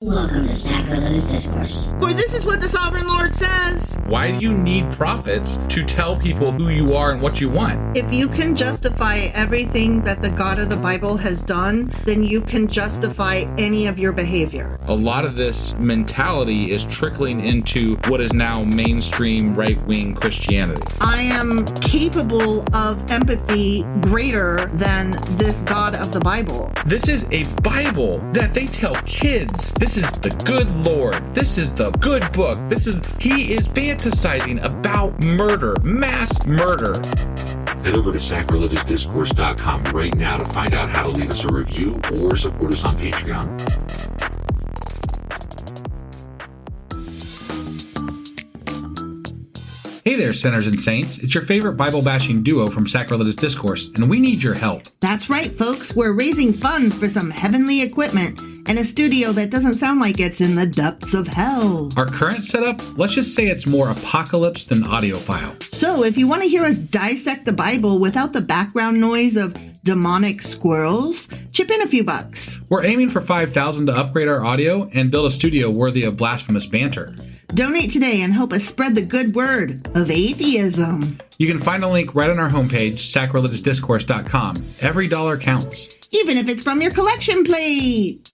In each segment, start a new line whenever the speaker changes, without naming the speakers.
Welcome to Sacrilegious Discourse.
For this is what the Sovereign Lord says.
Why do you need prophets to tell people who you are and what you want?
If you can justify everything that the God of the Bible has done, then you can justify any of your behavior.
A lot of this mentality is trickling into what is now mainstream right-wing Christianity.
I am capable of empathy greater than this God of the Bible.
This is a Bible that they tell kids. This is the good Lord. This is the good book. He is fantasizing about murder, mass murder.
Head over to sacrilegiousdiscourse.com right now to find out how to leave us a review or support us on Patreon.
Hey there, sinners and saints. It's your favorite Bible-bashing duo from Sacrilegious Discourse, and we need your help.
That's right, folks. We're raising funds for some heavenly equipment and a studio that doesn't sound like it's in the depths of hell.
Our current setup, let's just say it's more apocalypse than audiophile.
So if you want to hear us dissect the Bible without the background noise of demonic squirrels, chip in a few bucks.
We're aiming for $5,000 to upgrade our audio and build a studio worthy of blasphemous banter.
Donate today and help us spread the good word of atheism.
You can find a link right on our homepage, sacrilegiousdiscourse.com. Every dollar counts.
Even if it's from your collection plate.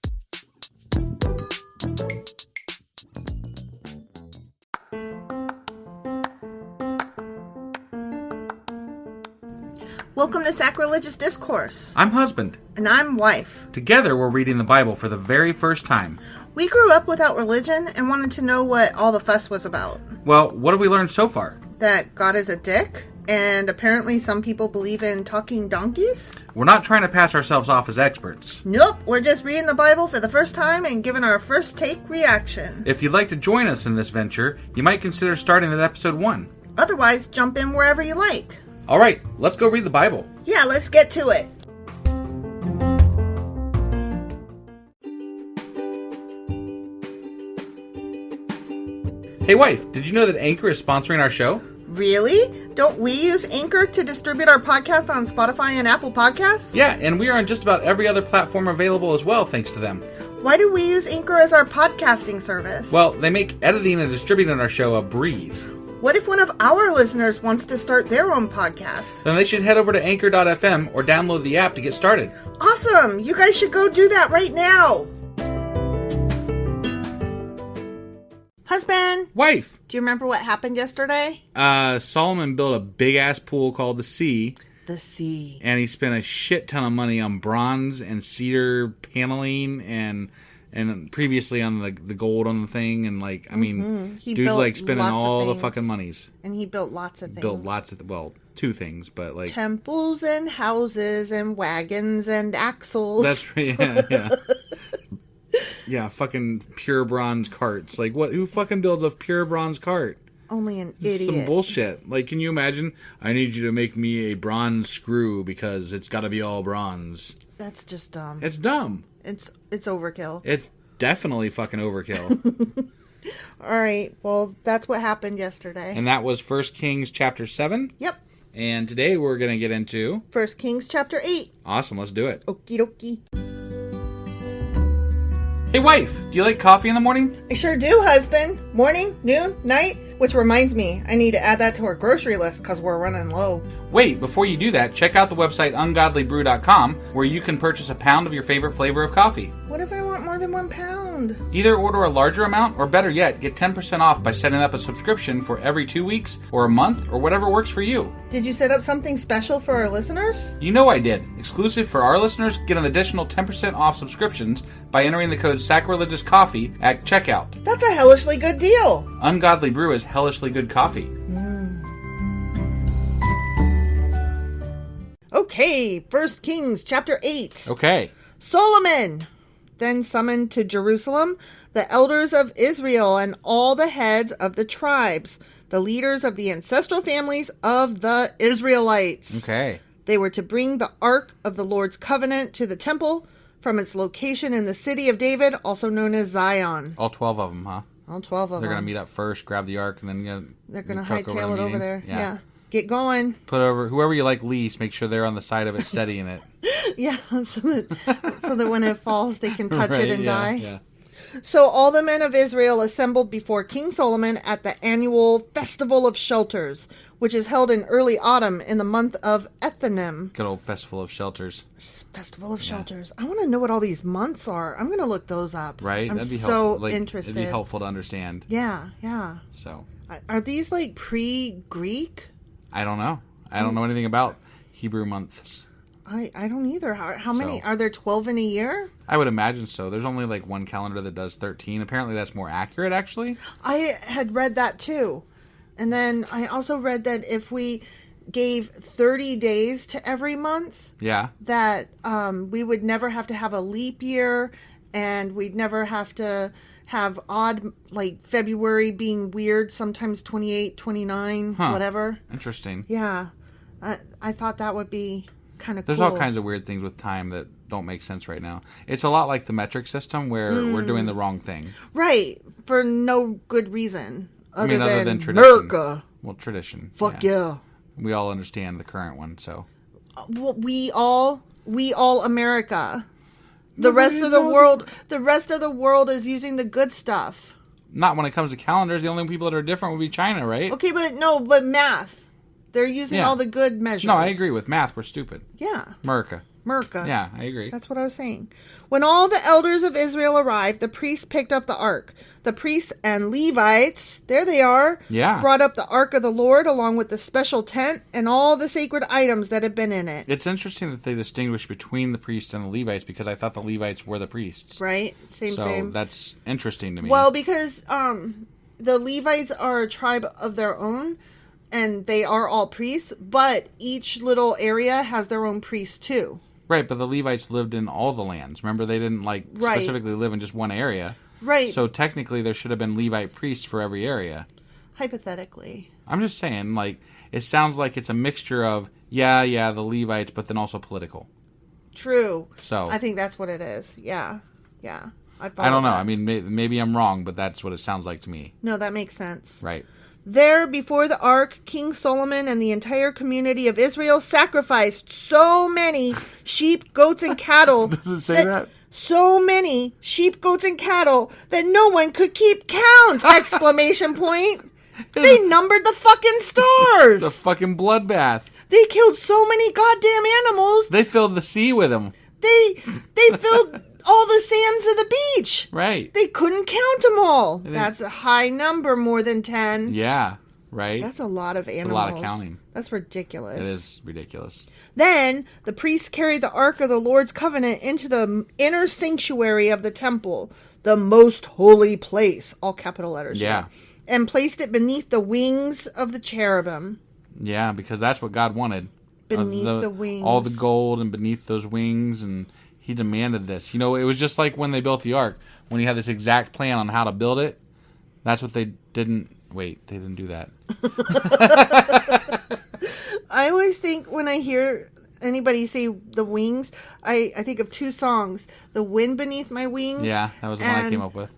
Welcome to Sacrilegious Discourse.
I'm husband.
And I'm wife.
Together, we're reading the Bible for the very first time.
We grew up without religion and wanted to know what all the fuss was about.
Well, what have we learned so far?
That God is a dick, and apparently some people believe in talking donkeys.
We're not trying to pass ourselves off as experts.
Nope, we're just reading the Bible for the first time and giving our first take reaction.
If you'd like to join us in this venture, you might consider starting at episode 1.
Otherwise, jump in wherever you like.
All right, let's go read the Bible.
Yeah, let's get to it.
Hey wife, did you know that Anchor is sponsoring our show?
Really? Don't we use Anchor to distribute our podcast on Spotify and Apple Podcasts?
Yeah, and we are on just about every other platform available as well, thanks to them.
Why do we use Anchor as our podcasting service?
Well, they make editing and distributing our show a breeze.
What if one of our listeners wants to start their own podcast?
Then they should head over to anchor.fm or download the app to get started.
Awesome! You guys should go do that right now! Husband!
Wife!
Do you remember what happened yesterday?
Solomon built a big-ass pool called the Sea.
The Sea.
And he spent a shit ton of money on bronze and cedar paneling and previously on the gold on the thing. And, like, I mean, dude's, like, spending all the fucking monies.
And he built lots of things.
Two things, but, like...
temples and houses and wagons and axles.
That's right, yeah. Yeah, fucking pure bronze carts. Like, what? Who fucking builds a pure bronze cart?
Only an idiot.
Some bullshit. Like, can you imagine? I need you to make me a bronze screw because it's got to be all bronze.
That's just dumb.
It's dumb.
It's overkill.
It's definitely fucking overkill.
All right. Well, that's what happened yesterday.
And that was 1 Kings chapter 7?
Yep.
And today we're going to get into
1 Kings chapter 8.
Awesome. Let's do it.
Okie dokie.
Hey, wife, do you like coffee in the morning?
I sure do, husband. Morning, noon, night. Which reminds me, I need to add that to our grocery list because we're running low.
Wait, before you do that, check out the website ungodlybrew.com where you can purchase a pound of your favorite flavor of coffee.
What if I want more than 1 pound?
Either order a larger amount, or better yet, get 10% off by setting up a subscription for every 2 weeks, or a month, or whatever works for you.
Did you set up something special for our listeners?
You know I did. Exclusive for our listeners, get an additional 10% off subscriptions by entering the code SACRILEGIOUSCOFFEE at checkout.
That's a hellishly good deal.
Ungodly Brew is hellishly good coffee.
Okay, 1 Kings chapter 8.
Okay.
Solomon then summoned to Jerusalem the elders of Israel and all the heads of the tribes, the leaders of the ancestral families of the Israelites.
Okay.
They were to bring the Ark of the Lord's covenant to the temple from its location in the city of David, also known as Zion.
All 12 of them, huh?
All 12 of them.
They're going to meet up first, grab the Ark, and then
they're going to hightail it over there.
Yeah.
Get going.
Put over whoever you like least. Make sure they're on the side of it, steadying it.
Yeah, so that when it falls, they can touch it and die.
Yeah.
So all the men of Israel assembled before King Solomon at the annual Festival of Shelters, which is held in early autumn in the month of Ethanim.
Good old Festival of Shelters.
Festival of Shelters. I want to know what all these months are. I'm going to look those up.
Right?
I'm
That'd be
so
helpful. Like,
interested.
It'd be helpful to understand.
Yeah, yeah.
So.
Are these like pre-Greek?
I don't know. I don't know anything about Hebrew months.
I don't either. How many? Are there 12 in a year?
I would imagine so. There's only like one calendar that does 13. Apparently that's more accurate, actually.
I had read that too. And then I also read that if we gave 30 days to every month, that we would never have to have a leap year, and we'd never have to have odd, like February being weird, sometimes 28, 29, whatever.
Interesting.
Yeah. I thought that would be kind of cool.
There's all kinds of weird things with time that don't make sense right now. It's a lot like the metric system where we're doing the wrong thing.
Right. For no good reason. Other than
tradition.
America.
Well, tradition.
Fuck yeah.
We all understand the current one, so.
Well, we all America. The rest of the world is using the good stuff.
Not when it comes to calendars. The only people that are different would be China, right?
Okay, but math. They're using all the good measures.
No, I agree with math. We're stupid.
Yeah.
America.
Yeah,
I agree.
That's what I was saying. When all the elders of Israel arrived, the priests picked up the ark. The priests and Levites, there they are, brought up the ark of the Lord along with the special tent and all the sacred items that had been in it.
It's interesting that they distinguish between the priests and the Levites because I thought the Levites were the priests.
Right? Same.
So that's interesting to me.
Well, because the Levites are a tribe of their own, and they are all priests, but each little area has their own priest too.
Right, but the Levites lived in all the lands. Remember, they didn't specifically live in just one area.
Right.
So technically, there should have been Levite priests for every area.
Hypothetically.
I'm just saying, it sounds like it's a mixture of, the Levites, but then also political.
True.
So
I think that's what it is. Yeah.
I don't know. That. I mean, maybe I'm wrong, but that's what it sounds like to me.
No, that makes sense.
Right.
There, before the ark, King Solomon and the entire community of Israel sacrificed so many sheep, goats, and cattle.
Does it say that?
So many sheep, goats, and cattle that no one could keep count! Exclamation point. They numbered the fucking stars.
The fucking bloodbath.
They killed so many goddamn animals.
They filled the sea with them.
They filled all the sands of the beach.
Right.
They couldn't count them all. That's a high number, more than 10.
Yeah, right.
That's a lot of animals.
It's a lot of counting.
That's ridiculous.
It is ridiculous.
Then the priests carried the Ark of the Lord's Covenant into the inner sanctuary of the temple, the most holy place, all capital letters.
Yeah.
And placed it beneath the wings of the cherubim.
Yeah, because that's what God wanted.
Beneath the wings.
All the gold and beneath those wings, and he demanded this. You know, it was just like when they built the ark. When he had this exact plan on how to build it, that's what they didn't... Wait, they didn't do that.
I always think when I hear anybody say the wings, I think of two songs. The Wind Beneath My Wings.
Yeah, that was the one I came up with.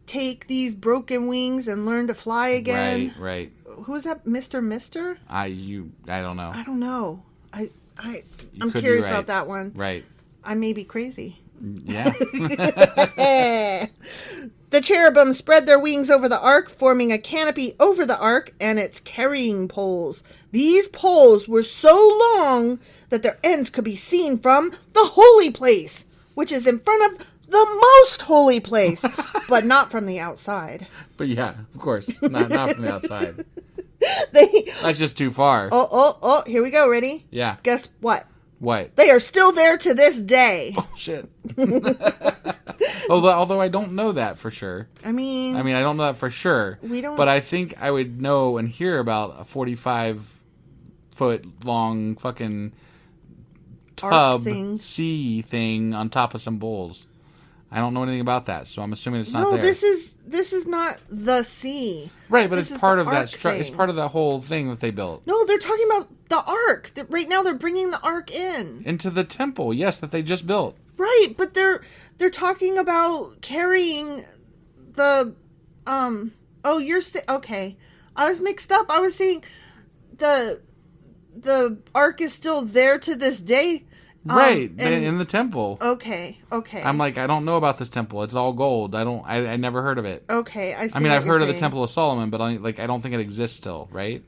Take These Broken Wings and Learn to Fly Again.
Right.
Who is that? Mister?
I don't know.
I don't know. I'm curious about that one.
Right.
I may be crazy.
Yeah.
The cherubim spread their wings over the ark, forming a canopy over the ark and its carrying poles. These poles were so long that their ends could be seen from the holy place, which is in front of the most holy place, but not from the outside.
But yeah, of course, not from the outside. That's just too far.
Oh, here we go. Ready?
Yeah.
Guess what?
What?
They are still there to this day.
Oh, shit. Although I don't know that for sure.
I mean,
I don't know that for sure.
We don't.
But I think I would know and hear about a 45-foot long fucking tub sea thing on top of some bowls. I don't know anything about that, so I'm assuming it's not there.
No, this is not the sea.
Right, but it's part of that. It's part of the whole thing that they built.
No, they're talking about the ark. Right now, they're bringing the ark into
the temple. Yes, that they just built.
Right, but they're talking about carrying the okay. I was mixed up. I was saying the ark is still there to this day,
Right, in the temple.
Okay.
I'm like, I don't know about this temple. It's all gold. I never heard of it.
Okay, I see.
I mean, I've heard of the
saying.
Temple of Solomon, but I don't think it exists still, right?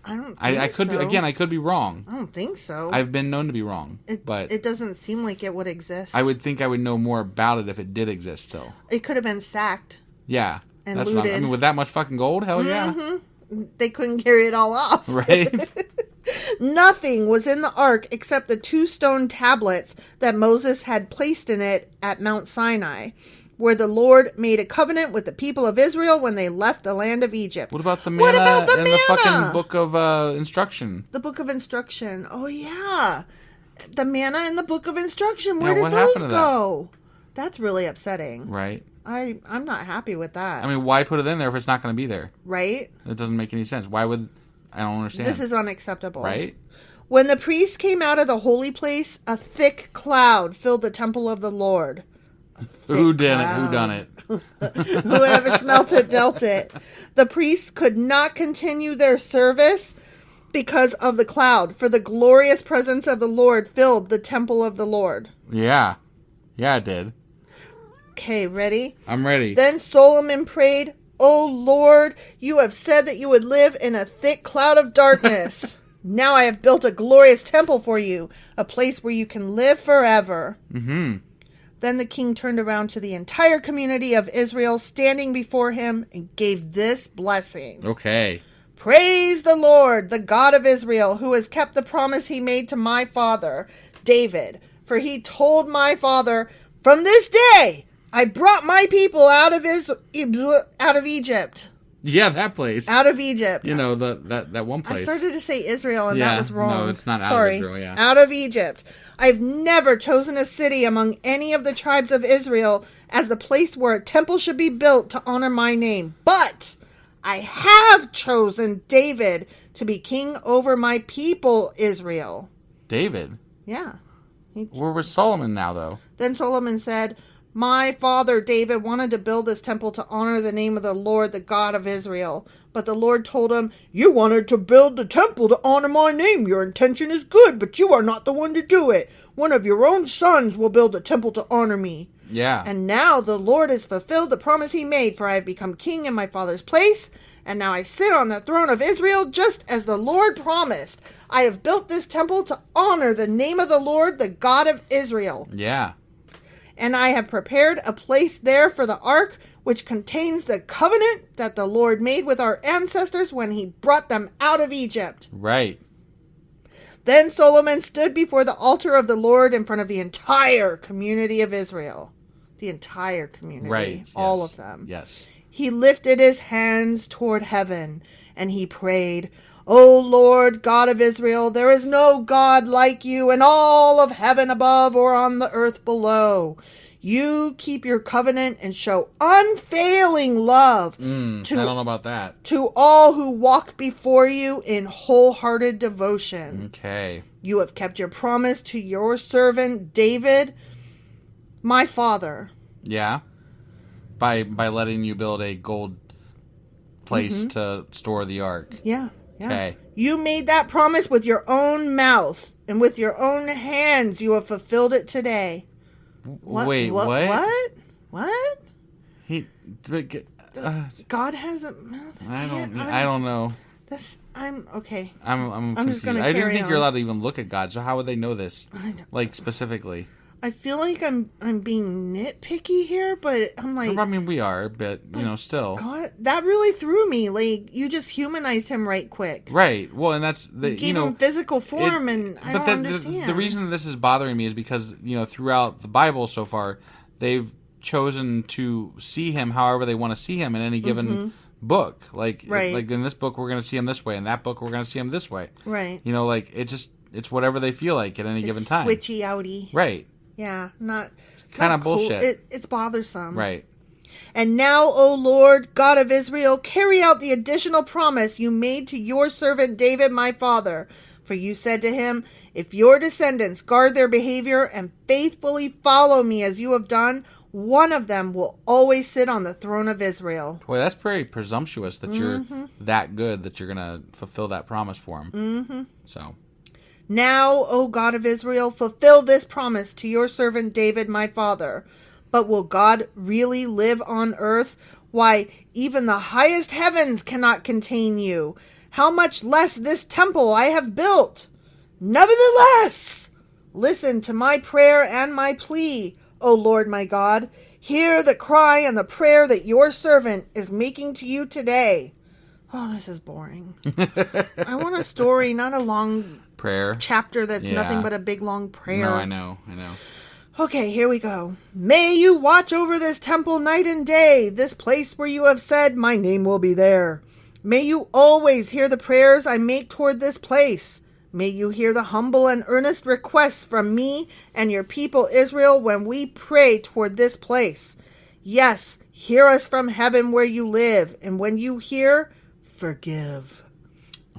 I don't think
I could
so.
be, I could be wrong.
I don't think so.
I've been known to be wrong, but
it doesn't seem like it would exist.
I would think I would know more about it if it did exist still.
It could have been sacked.
Yeah.
And
that's
looted.
I mean, with that much fucking gold, hell yeah.
They couldn't carry it all off.
Right?
Nothing was in the ark except the 2 stone tablets that Moses had placed in it at Mount Sinai, where the Lord made a covenant with the people of Israel when they left the land of Egypt.
What about the manna and the fucking book of instruction?
The book of instruction. Oh, yeah. The manna and the book of instruction. Where
Yeah,
did those go? That's really upsetting.
Right.
I'm not happy with that.
I mean, why put it in there if it's not going to be there?
Right?
It doesn't make any sense. Why would... I don't understand.
This is unacceptable.
Right?
When the priests came out of the holy place, a thick cloud filled the temple of the Lord.
Who done it?
Whoever smelt it dealt it. The priests could not continue their service because of the cloud, for the glorious presence of the Lord filled the temple of the Lord.
Yeah. Yeah, it did.
Okay, ready?
I'm ready.
Then Solomon prayed, "O Lord, you have said that you would live in a thick cloud of darkness. Now I have built a glorious temple for you, a place where you can live forever."
Mm-hmm.
Then the king turned around to the entire community of Israel standing before him and gave this blessing.
Okay.
"Praise the Lord, the God of Israel, who has kept the promise he made to my father, David. For he told my father, 'From this day I brought my people out of Egypt.'"
Yeah, that place.
Out of Egypt.
You know, that one place.
I started to say Israel, and that was wrong.
No, it's not out
Sorry.
of Israel, yeah.
Out of Egypt. I've never chosen a city among any of the tribes of Israel as the place where a temple should be built to honor my name. But I have chosen David to be king over my people, Israel.
David?
Yeah.
Where was Solomon now, though?
Then Solomon said, "My father David wanted to build this temple to honor the name of the Lord, the God of Israel. But the Lord told him, 'You wanted to build the temple to honor my name. Your intention is good, but you are not the one to do it. One of your own sons will build the temple to honor me.'
Yeah.
And now the Lord has fulfilled the promise he made, for I have become king in my father's place. And now I sit on the throne of Israel just as the Lord promised. I have built this temple to honor the name of the Lord, the God of Israel.
Yeah.
And I have prepared a place there for the ark, which contains the covenant that the Lord made with our ancestors when he brought them out of Egypt."
Right.
Then Solomon stood before the altar of the Lord in front of the entire community of Israel. The entire community.
Right.
All
yes.
of them.
Yes.
He lifted his hands toward heaven, and he prayed, "O Lord, God of Israel, there is no God like you in all of heaven above or on the earth below. You keep your covenant and show unfailing love
I don't know about that.
to all who walk before you in wholehearted devotion.
Okay.
You have kept your promise to your servant David, my father."
Yeah. By letting you build a gold place to store the ark.
Yeah.
Okay.
"You made that promise with your own mouth, and with your own hands you have fulfilled it today."
Wait, what?
What? God has a mouth.
I don't know.
I'm okay.
I'm
I'm
confused.
just gonna
I didn't
carry
think you're
on.
allowed to even look at God. So how would they know this? Like specifically?
I feel like I'm being nitpicky here, but I'm like,
I mean, we are, but still.
God, that really threw me. Like, you just humanized him right quick.
Right. Well, and that's the
You gave him physical form, and I don't understand.
The reason this is bothering me is because throughout the Bible so far, they've chosen to see him however they want to see him in any given book. Like in this book, we're going to see him this way. In that book, we're going to see him this way.
Right.
It's whatever they feel like at any given time.
Switchy outy.
Right.
Yeah, not
kind of
cool.
bullshit.
It's bothersome.
Right.
"And now, O Lord, God of Israel, carry out the additional promise you made to your servant David, my father. For you said to him, 'If your descendants guard their behavior and faithfully follow me as you have done, one of them will always sit on the throne of Israel.'"
Boy, that's very presumptuous that you're that good that you're going to fulfill that promise for him. So...
Now, O God of Israel, fulfill this promise to your servant David, my father. But will God really live on earth? Why, even the highest heavens cannot contain you. How much less this temple I have built? Nevertheless, listen to my prayer and my plea, O Lord my God. Hear the cry and the prayer that your servant is making to you today. Oh, this is boring. I want a story, not a long
prayer
chapter that's nothing but a big long prayer.
No, I know.
Okay, here we go. May you watch over this temple night and day, this place where you have said, my name will be there. May you always hear the prayers I make toward this place. May you hear the humble and earnest requests from me and your people Israel when we pray toward this place. Yes, hear us from heaven where you live, and when you hear, forgive.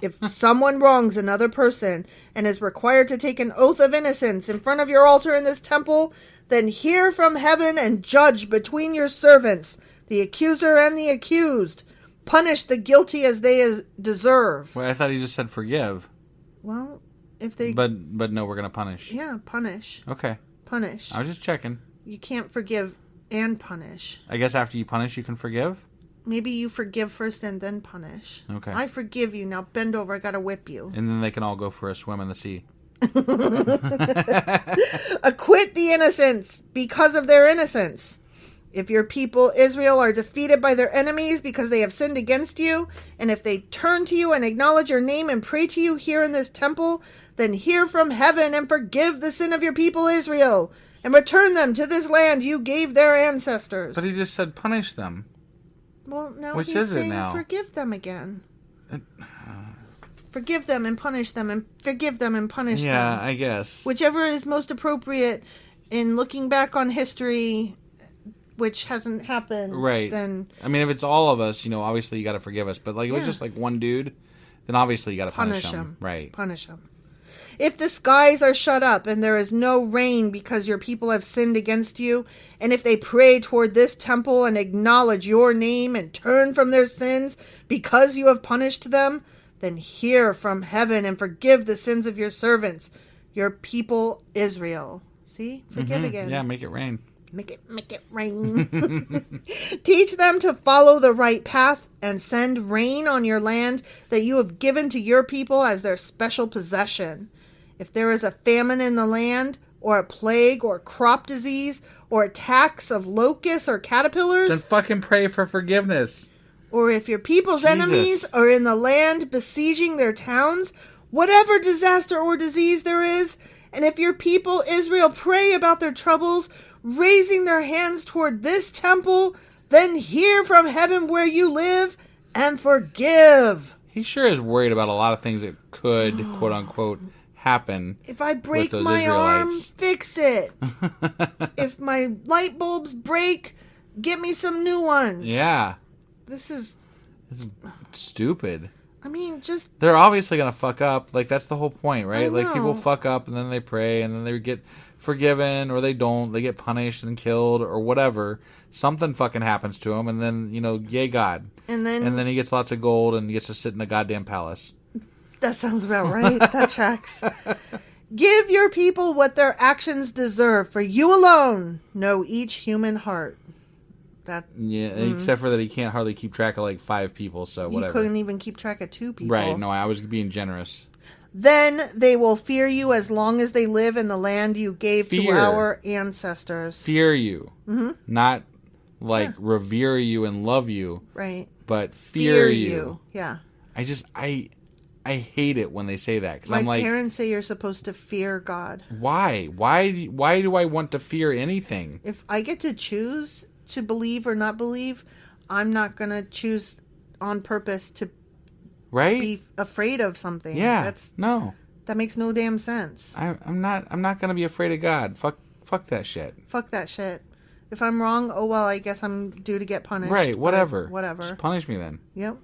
If someone wrongs another person and is required to take an oath of innocence in front of your altar in this temple, then hear from heaven and judge between your servants, the accuser and the accused. Punish the guilty as they deserve.
Well, I thought he just said forgive.
Well, if they...
But no, we're going to punish.
Yeah, punish.
Okay.
Punish.
I was just checking.
You can't forgive and punish.
I guess after you punish, you can forgive?
Maybe you forgive first and then punish.
Okay.
I forgive you. Now bend over. I got to whip you.
And then they can all go for a swim in the sea.
Acquit the innocents because of their innocence. If your people Israel are defeated by their enemies because they have sinned against you, and if they turn to you and acknowledge your name and pray to you here in this temple, then hear from heaven and forgive the sin of your people Israel, and return them to this land you gave their ancestors.
But he just said punish them.
Well, now
Which
he's
is it
saying
now?
Forgive them again. Forgive them and punish them, and forgive them and punish them.
Yeah, I guess.
Whichever is most appropriate in looking back on history, which hasn't happened.
Right.
Then,
I mean, if it's all of us, obviously you got to forgive us. But like, it was just like one dude, then obviously you got to punish him. Right.
Punish him. If the skies are shut up and there is no rain because your people have sinned against you, and if they pray toward this temple and acknowledge your name and turn from their sins because you have punished them, then hear from heaven and forgive the sins of your servants, your people Israel. See? Forgive again.
Yeah, make it rain.
Make it rain. Teach them to follow the right path and send rain on your land that you have given to your people as their special possession. If there is a famine in the land, or a plague, or crop disease, or attacks of locusts or caterpillars,
then fucking pray for forgiveness.
Or if your people's enemies are in the land besieging their towns, whatever disaster or disease there is, and if your people Israel pray about their troubles, raising their hands toward this temple, then hear from heaven where you live and forgive.
He sure is worried about a lot of things that could, quote unquote, happen.
If I break my arm, fix it. If my light bulbs break, get me some new ones.
Yeah.
This is
stupid.
I mean, just...
They're obviously going to fuck up. Like, that's the whole point, right?
I know.
Like, people fuck up, and then they pray, and then they get forgiven, or they don't. They get punished and killed, or whatever. Something fucking happens to them, and then, yay God. And then he gets lots of gold, and gets to sit in a goddamn palace. That
sounds about right. That checks. Give your people what their actions deserve, for you alone know each human heart.
Except for that he can't hardly keep track of like 5 people, so whatever.
He couldn't even keep track of 2 people.
Right, no, I was being generous.
Then they will fear you as long as they live in the land you gave to our ancestors.
Fear you. Mm-hmm. Not like revere you and love you.
Right.
But fear you.
Yeah.
I hate it when they say that. Cause I'm
My
like,
parents say you're supposed to fear God.
Why? Why do I want to fear anything?
If I get to choose to believe or not believe, I'm not going to choose on purpose to be afraid of something.
Yeah,
that makes no damn sense.
I'm not going to be afraid of God. Fuck that shit.
Fuck that shit. If I'm wrong, oh well, I guess I'm due to get punished.
Right, whatever.
Whatever.
Just punish me then.
Yep.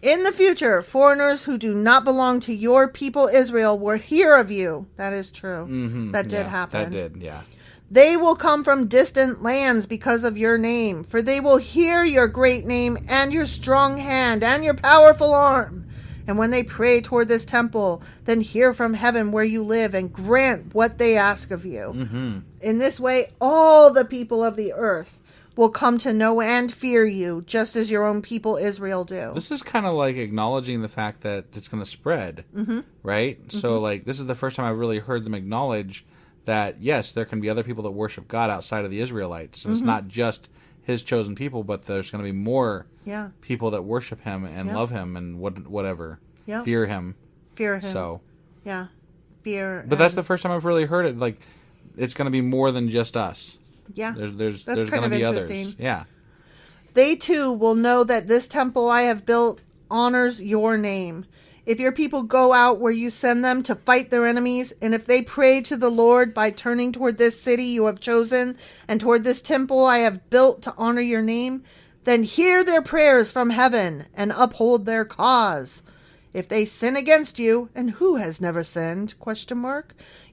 In the future, foreigners who do not belong to your people Israel will hear of you. That is true.
Mm-hmm.
That did happen.
That did, yeah.
They will come from distant lands because of your name, for they will hear your great name and your strong hand and your powerful arm. And when they pray toward this temple, then hear from heaven where you live and grant what they ask of you.
Mm-hmm.
In this way, all the people of the earth will come to know and fear you, just as your own people Israel do.
This is kind of like acknowledging the fact that it's going to spread, right? Mm-hmm. So, like, this is the first time I really heard them acknowledge that, yes, there can be other people that worship God outside of the Israelites. And it's not just his chosen people, but there's going to be more people that worship him and love him and whatever. Fear him.
Fear him.
So,
yeah. Fear.
But that's the first time I've really heard it. Like, it's going to be more than just us.
Yeah.
There's going to be others. Yeah.
They too will know that this temple I have built honors your name. If your people go out where you send them to fight their enemies, and if they pray to the Lord by turning toward this city you have chosen, and toward this temple I have built to honor your name, then hear their prayers from heaven and uphold their cause. If they sin against you, and who has never sinned, ?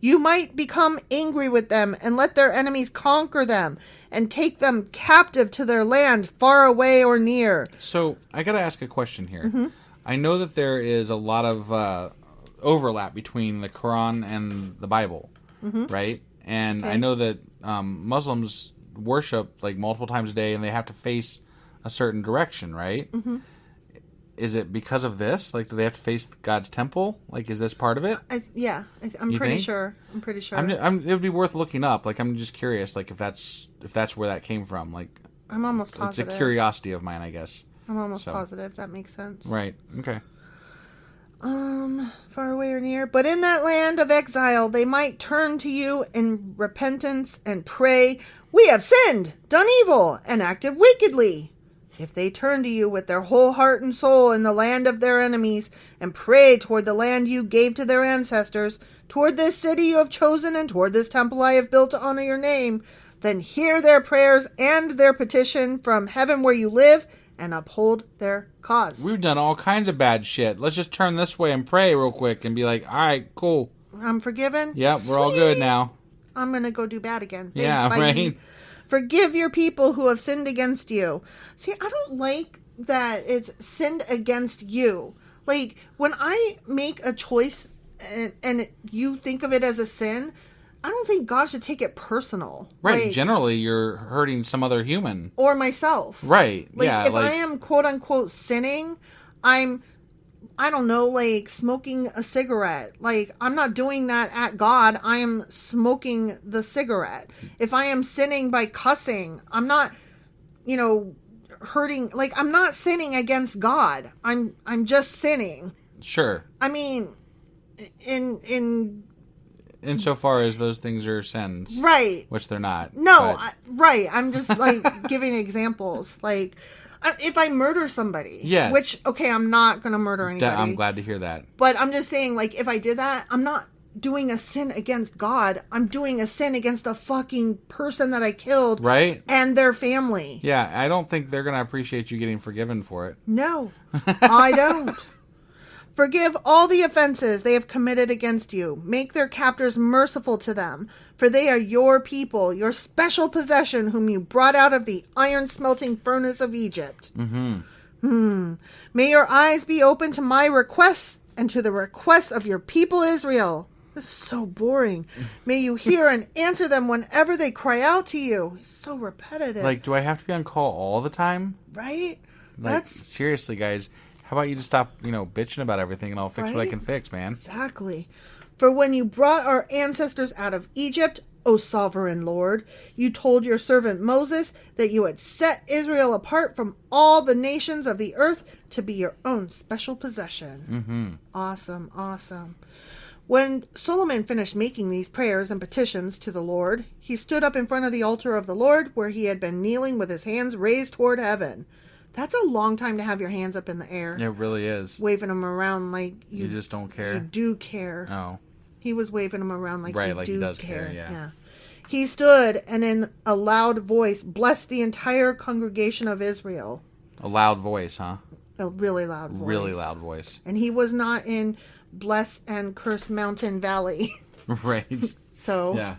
You might become angry with them and let their enemies conquer them and take them captive to their land far away or near.
So I got to ask a question here. I know that there is a lot of overlap between the Quran and the Bible, right? And I know that Muslims worship like multiple times a day and they have to face a certain direction, right? Is it because of this? Like, do they have to face God's temple? Like, is this part of it?
I'm pretty sure.
It would be worth looking up. Like, I'm just curious. Like, if that's where that came from. Like,
I'm almost positive.
It's a curiosity of mine, I guess.
I'm almost positive that makes sense.
Right. Okay.
Far away or near. But in that land of exile, they might turn to you in repentance and pray, "We have sinned, done evil, and acted wickedly." If they turn to you with their whole heart and soul in the land of their enemies and pray toward the land you gave to their ancestors, toward this city you have chosen and toward this temple I have built to honor your name, then hear their prayers and their petition from heaven where you live and uphold their cause.
We've done all kinds of bad shit. Let's just turn this way and pray real quick and be like, all right, cool.
I'm forgiven?
Yep, we're all good now.
I'm going to go do bad again. Thanks,
yeah,
bye.
right.
Forgive your people who have sinned against you. See, I don't like that it's sinned against you. Like, when I make a choice and you think of it as a sin, I don't think God should take it personal.
Right.
Like,
generally, you're hurting some other human.
Or myself.
Right.
Like,
yeah.
If I am, quote unquote, sinning, I don't know, like smoking a cigarette. Like, I'm not doing that at God. I am smoking the cigarette. If I am sinning by cussing, I'm not, hurting. Like, I'm not sinning against God. I'm just sinning.
Sure.
I mean,
insofar as those things are sins.
Right.
Which they're not.
No, right. I'm just, like, giving examples. Like, if I murder somebody.
Yes.
Which, okay, I'm not going to murder anybody.
I'm glad to hear that.
But I'm just saying, like, if I did that, I'm not doing a sin against God. I'm doing a sin against the fucking person that I killed.
Right.
And their family.
Yeah, I don't think they're going to appreciate you getting forgiven for it.
No, I don't. Forgive all the offenses they have committed against you. Make their captors merciful to them, for they are your people, your special possession, whom you brought out of the iron-smelting furnace of Egypt. May your eyes be open to my requests and to the requests of your people Israel. This is so boring. May you hear and answer them whenever they cry out to you. It's so repetitive.
Like, do I have to be on call all the time?
Right?
Like, seriously, guys. How about you just stop, bitching about everything and I'll fix what I can fix, man.
Exactly. For when you brought our ancestors out of Egypt, O sovereign Lord, you told your servant Moses that you had set Israel apart from all the nations of the earth to be your own special possession. Awesome, awesome. When Solomon finished making these prayers and petitions to the Lord, he stood up in front of the altar of the Lord where he had been kneeling with his hands raised toward heaven. That's a long time to have your hands up in the air.
It really is.
Waving them around like
you just don't care.
You do care.
Oh.
He was waving them around like
right,
you
like
do
he does
care.
Yeah.
He stood and in a loud voice blessed the entire congregation of Israel.
A loud voice, huh?
A really loud voice.
Really loud voice.
And he was not in Bless and Curse Mountain Valley.
Right.
So
yeah.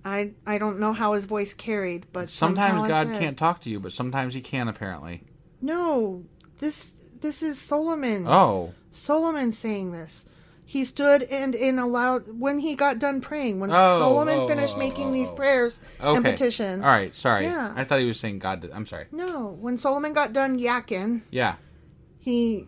I don't know how his voice carried, but
sometimes God can't talk to you, but sometimes he can apparently.
No, this This is Solomon.
Oh.
Solomon saying this. He stood and in a loud, when he got done praying, when Solomon finished making these prayers and petitions.
All right, sorry.
Yeah.
I thought he was saying God did. I'm sorry.
No, when Solomon got done yakking,
yeah,
he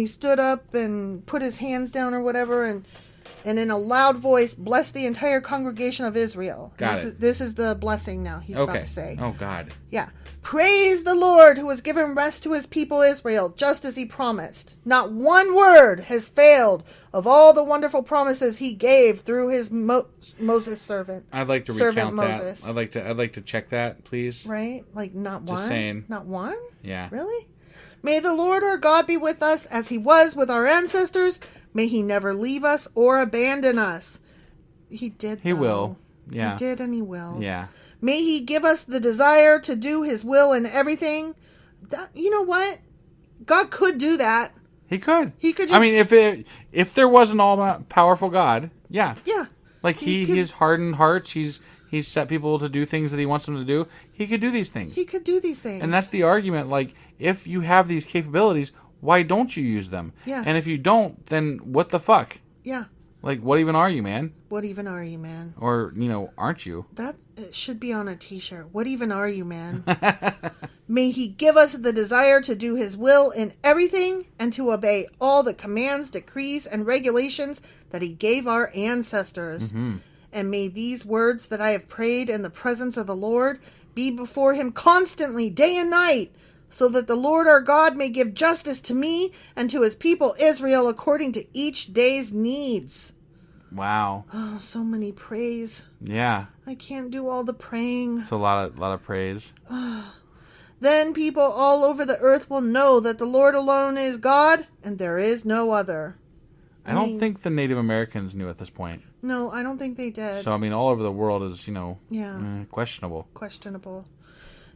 stood up and put his hands down or whatever, and in a loud voice blessed the entire congregation of Israel. This is the blessing now he's about to say.
Oh, God.
Yeah. Praise the Lord who has given rest to his people Israel, just as he promised. Not one word has failed of all the wonderful promises he gave through his Moses servant.
I'd like to recount that. I'd like to check that, please.
Right? Like not one?
Just saying.
Not one?
Yeah.
Really? May the Lord our God be with us as he was with our ancestors. May he never leave us or abandon us. He did,
He will. Yeah.
He did and he will.
Yeah.
May he give us the desire to do his will in everything. You know what? God could do that.
He could.
He could just...
I mean, if there was an all-powerful God, yeah.
Yeah.
Like, he's hardened hearts. He's set people to do things that he wants them to do. He could do these things.
He could do these things.
And that's the argument. Like, if you have these capabilities, why don't you use them?
Yeah.
And if you don't, then what the fuck?
Yeah.
Like, what even are you, man?
What even are you, man?
Or, aren't you?
That should be on a t-shirt. What even are you, man? May he give us the desire to do his will in everything and to obey all the commands, decrees, and regulations that he gave our ancestors.
Mm-hmm.
And may these words that I have prayed in the presence of the Lord be before him constantly, day and night, so that the Lord our God may give justice to me and to his people Israel according to each day's needs.
Wow.
Oh, so many praise.
Yeah.
I can't do all the praying.
It's a lot of praise.
Then people all over the earth will know that the Lord alone is God and there is no other.
I don't think the Native Americans knew at this point.
No, I don't think they did.
So, I mean, all over the world is, questionable.
Questionable.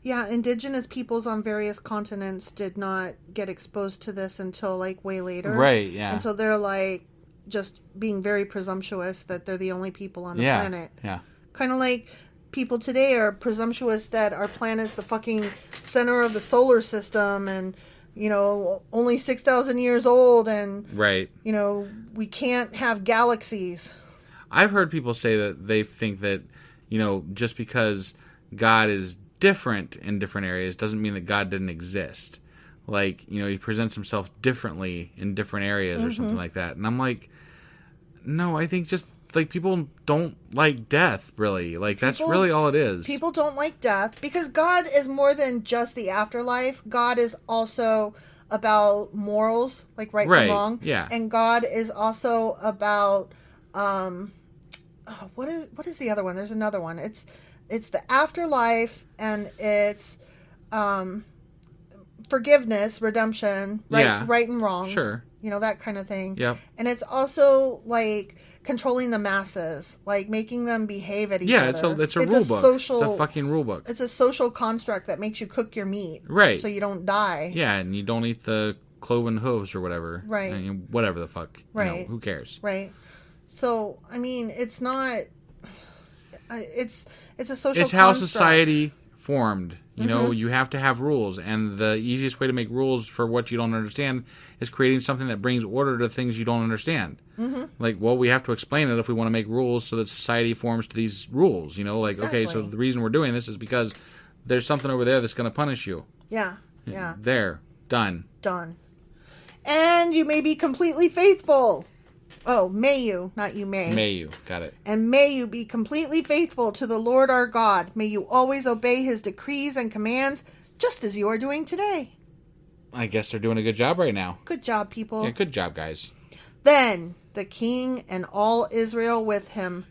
Yeah, indigenous peoples on various continents did not get exposed to this until, like, way later.
Right, yeah.
And so they're, like, just being very presumptuous that they're the only people on the planet.
Yeah.
Kind of like people today are presumptuous that our planet's the fucking center of the solar system and, only 6,000 years old and,
right.
We can't have galaxies.
I've heard people say that they think that, just because God is different in different areas doesn't mean that God didn't exist. Like, he presents himself differently in different areas or something like that. And I'm like, no, I think just, like, people don't like death, really. Like, that's really all it is.
People don't like death because God is more than just the afterlife. God is also about morals, like right and wrong.
Yeah.
And God is also about, what is the other one? There's another one. It's the afterlife and it's, forgiveness, redemption, right and wrong.
Sure.
That kind of thing.
Yep.
And it's also like controlling the masses, like making them behave at each other.
Yeah, it's a rule book. It's a fucking rule book.
It's a social construct that makes you cook your meat.
Right.
So you don't die.
Yeah, and you don't eat the cloven hooves or whatever.
Right.
Whatever the fuck.
Right.
Who cares?
Right. So, I mean, it's not... It's a social
It's how
construct.
society formed. You have to have rules, and the easiest way to make rules for what you don't understand is creating something that brings order to things you don't understand. Mm-hmm. Like, well, we have to explain it if we want to make rules so that society forms to these rules. Like,
exactly.
Okay, so the reason we're doing this is because there's something over there that's going to punish you.
Yeah, yeah.
There. Done.
And you may be completely faithful. Oh, may you, not you may.
May you. Got it.
And may you be completely faithful to the Lord our God. May you always obey his decrees and commands, just as you are doing today.
I guess they're doing a good job right now.
Good job, people.
Yeah, good job, guys.
Then the king and all Israel with him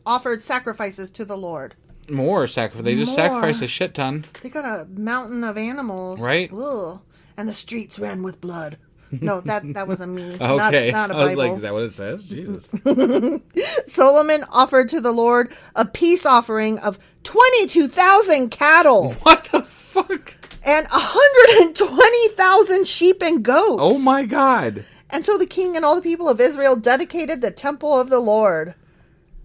offered sacrifices to the Lord.
More sacrifice. They just sacrificed a shit ton.
They got a mountain of animals.
Right.
Ugh. And the streets ran with blood. No, that was a me.
Okay.
Not a Bible.
I was like, is that what it says? Jesus.
Solomon offered to the Lord a peace offering of 22,000 cattle.
What the fuck?
And 120,000 sheep and goats.
Oh my God.
And so the king and all the people of Israel dedicated the temple of the Lord.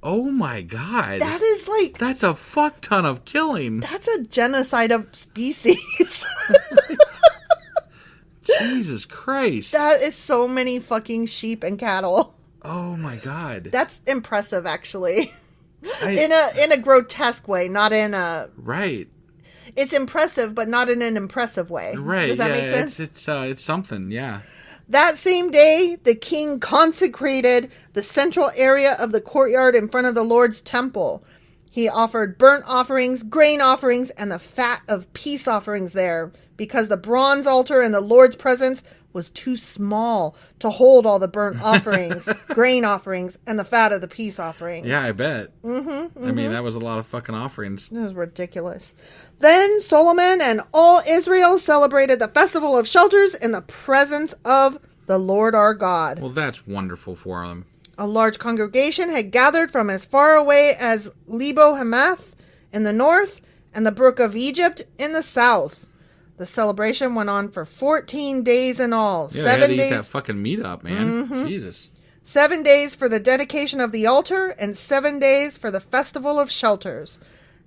Oh my God.
That is like...
That's a fuck ton of killing.
That's a genocide of species.
Jesus Christ.
That is so many fucking sheep and cattle.
Oh my God.
That's impressive, actually. In a grotesque way, not in a...
Right.
It's impressive, but not in an impressive way.
Right.
Does that make sense?
It's something, yeah.
That same day, the king consecrated the central area of the courtyard in front of the Lord's temple. He offered burnt offerings, grain offerings, and the fat of peace offerings there, because the bronze altar in the Lord's presence was too small to hold all the burnt offerings, grain offerings, and the fat of the peace offerings.
Yeah, I bet. I mean, that was a lot of fucking offerings.
This is ridiculous. Then Solomon and all Israel celebrated the Festival of Shelters in the presence of the Lord our God.
Well, that's wonderful for them.
A large congregation had gathered from as far away as Lebo Hamath in the north and the brook of Egypt in the south. The celebration went on for 14 days in all.
Yeah,
7
they had to
days.
eat that fucking meat up, man. Jesus.
7 days for the dedication of the altar and 7 days for the Festival of Shelters.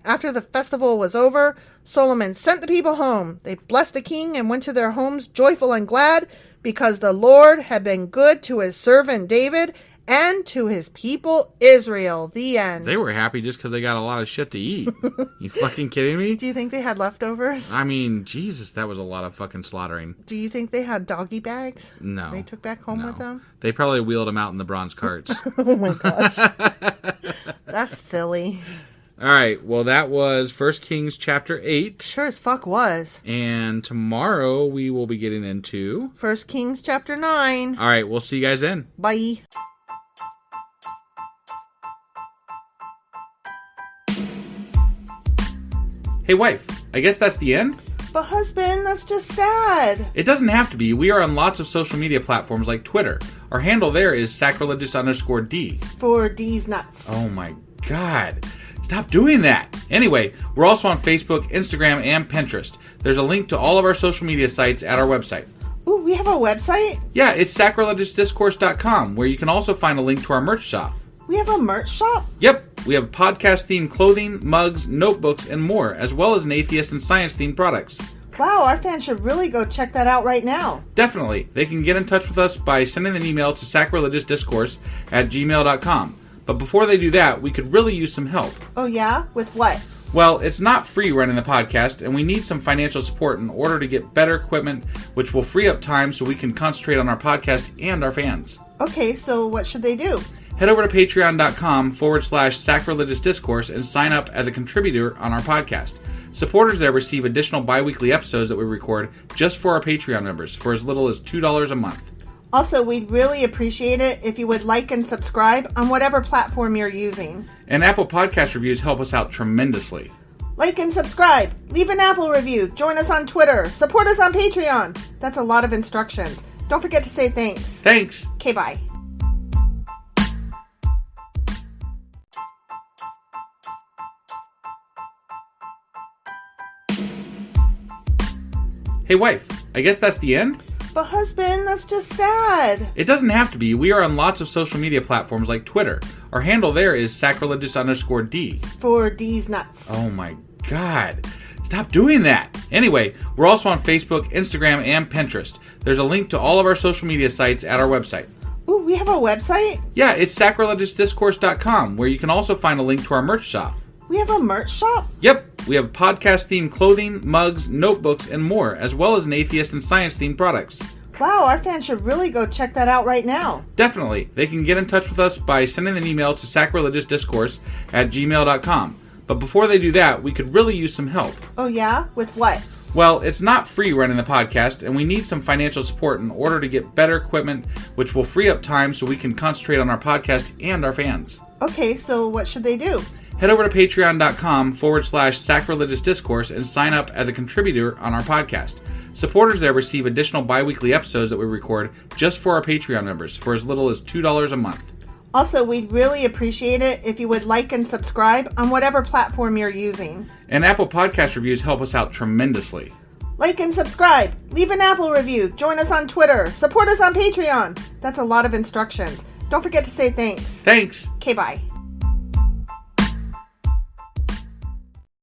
After the festival was over, Solomon sent the people home. They blessed the king and went to their homes joyful and glad because the Lord had been good to his servant David and to his people Israel. The end.
They were happy just because they got a lot of shit to eat. You fucking kidding me?
Do you think they had leftovers?
I mean, Jesus, that was a lot of fucking slaughtering.
Do you think they had doggy bags?
No.
They took back home with them?
They probably wheeled them out in the bronze carts.
Oh my gosh. That's silly.
All right, well, that was 1 Kings chapter 8.
Sure as fuck was.
And tomorrow we will be getting into
1 Kings chapter 9.
All right, we'll see you guys then.
Bye.
Hey, wife, I guess that's the end?
But husband, that's just sad.
It doesn't have to be. We are on lots of social media platforms like Twitter. Our handle there is sacrilegious_D.
For D's nuts.
Oh my God. Stop doing that. Anyway, we're also on Facebook, Instagram, and Pinterest. There's a link to all of our social media sites at our website.
Ooh, we have a website?
Yeah, it's sacrilegiousdiscourse.com, where you can also find a link to our merch shop.
We have a merch shop?
Yep, we have podcast-themed clothing, mugs, notebooks, and more, as well as an atheist and science-themed products.
Wow, our fans should really go check that out right now.
Definitely. They can get in touch with us by sending an email to sacrilegiousdiscourse@gmail.com. But before they do that, we could really use some help.
Oh yeah? With what?
Well, it's not free running the podcast, and we need some financial support in order to get better equipment, which will free up time so we can concentrate on our podcast and our fans.
Okay, so what should they do?
Head over to patreon.com/sacrilegiousdiscourse and sign up as a contributor on our podcast. Supporters there receive additional bi-weekly episodes that we record just for our Patreon members for as little as $2 a month.
Also, we'd really appreciate it if you would like and subscribe on whatever platform you're using.
And Apple Podcast reviews help us out tremendously.
Like and subscribe. Leave an Apple review. Join us on Twitter. Support us on Patreon. That's a lot of instructions. Don't forget to say thanks.
Thanks.
Okay, bye.
Hey, wife, I guess that's the end?
But husband, that's just sad.
It doesn't have to be. We are on lots of social media platforms like Twitter. Our handle there is sacrilegious_D.
For D's nuts.
Oh my God. Stop doing that. Anyway, we're also on Facebook, Instagram, and Pinterest. There's a link to all of our social media sites at our website.
Ooh, we have a website?
Yeah, it's sacrilegiousdiscourse.com, where you can also find a link to our merch shop.
We have a merch shop?
Yep, we have podcast-themed clothing, mugs, notebooks, and more, as well as an atheist and science-themed products.
Wow, our fans should really go check that out right now.
Definitely. They can get in touch with us by sending an email to sacrilegiousdiscourse@gmail.com. But before they do that, we could really use some help.
Oh yeah? With what?
Well, it's not free running the podcast, and we need some financial support in order to get better equipment, which will free up time so we can concentrate on our podcast and our fans.
Okay, so what should they do?
Head over to patreon.com/sacrilegiousdiscourse and sign up as a contributor on our podcast. Supporters there receive additional bi-weekly episodes that we record just for our Patreon members for as little as $2 a month.
Also, we'd really appreciate it if you would like and subscribe on whatever platform you're using.
And Apple Podcast reviews help us out tremendously.
Like and subscribe. Leave an Apple review. Join us on Twitter. Support us on Patreon. That's a lot of instructions. Don't forget to say thanks.
Thanks.
Okay, bye.